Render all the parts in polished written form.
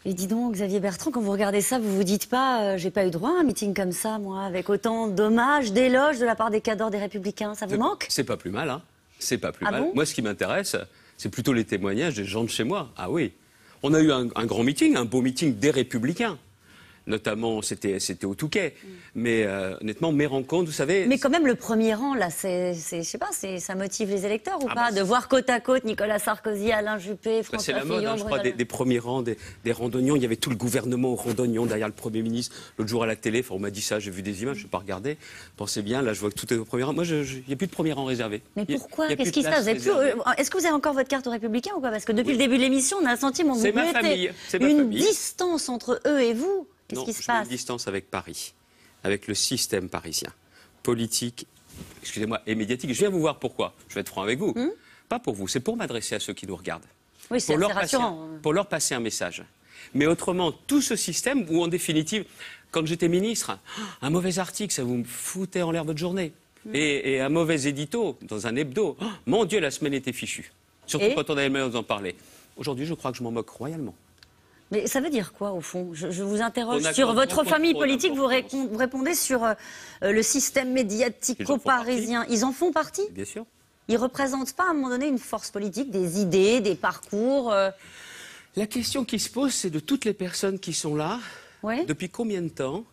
Et dis donc, Xavier Bertrand, quand vous regardez ça, vous vous dites pas, j'ai pas eu droit à un meeting comme ça, moi, avec autant d'hommages, d'éloges de la part des cadors des Républicains. Ça vous manque? C'est pas plus mal, hein. C'est pas plus Ah mal. bon? Moi, ce qui m'intéresse, c'est plutôt les témoignages des gens de chez moi. Ah oui. On a eu un grand meeting, un beau meeting des Républicains. Notamment, c'était au Touquet. Mais honnêtement, mes rencontres, vous savez... Mais quand même, le premier rang, là, je sais pas, ça motive les électeurs ou Ah pas? bah, de voir côte à côte Nicolas Sarkozy, Alain Juppé, François c'est la mode, Fillon, hein, je crois, des premiers rangs, des randonnions. Il y avait tout le gouvernement au randonnion derrière le Premier ministre. L'autre jour à la télé, on m'a dit ça, j'ai vu des images, je n'ai pas regardé. Pensez bien, là, je vois que tout est au premier rang. Moi, il n'y a plus de premier rang réservé. Mais pourquoi? Il y a Qu'est-ce plus qui de se passe? place réservée. Est-ce que vous avez encore votre carte aux Républicains ou pas? Parce que depuis Oui. le début de l'émission, on a un sentiment que C'est vous ma mettez famille, c'est ma une famille. distance entre eux et vous. Qu'est-ce Non, qui se je mets passe? une distance avec Paris, avec le système parisien, politique, excusez-moi, et médiatique. Je viens vous voir pourquoi. Je vais être franc avec vous. Pas pour vous, c'est pour m'adresser à ceux qui nous regardent. Oui, c'est assez rassurant. Pour leur passer un message. Mais autrement, tout ce système où, en définitive, quand j'étais ministre, un mauvais article, ça vous me foutait en l'air votre journée. Et un mauvais édito dans un hebdo, mon Dieu, la semaine était fichue. Surtout quand on avait mal d'en parler. Aujourd'hui, je crois que je m'en moque royalement. Mais ça veut dire quoi, au fond? Je vous interroge On sur accorde votre beaucoup famille trop politique. Vous d'importance. répondez sur le système médiatico-parisien. Ils en font partie? Bien sûr. Ils représentent pas, à un moment donné, une force politique, des idées, des parcours La question qui se pose, c'est de toutes les personnes qui sont là, Ouais. depuis combien de temps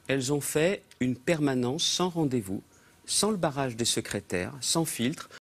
elles ont fait une permanence sans rendez-vous, sans le barrage des secrétaires, sans filtre,